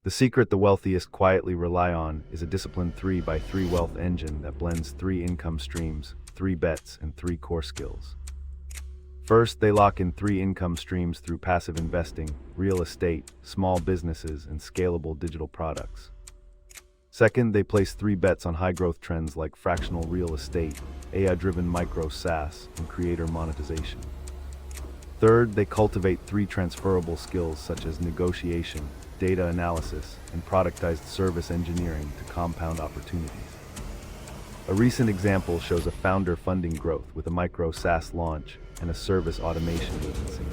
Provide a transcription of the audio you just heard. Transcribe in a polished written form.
The secret the wealthiest quietly rely on is a disciplined 3x3 wealth engine that blends 3 income streams, 3 bets, and 3 core skills. First, they lock in 3 income streams through passive investing, real estate, small businesses, and scalable digital products. Second, they place 3 bets on high-growth trends like fractional real estate, AI-driven micro SaaS, and creator monetization. Third, they cultivate 3 transferable skills such as negotiation, data analysis, and productized service engineering to compound opportunities. A recent example shows a founder funding growth with a micro SaaS launch and a service automation agency.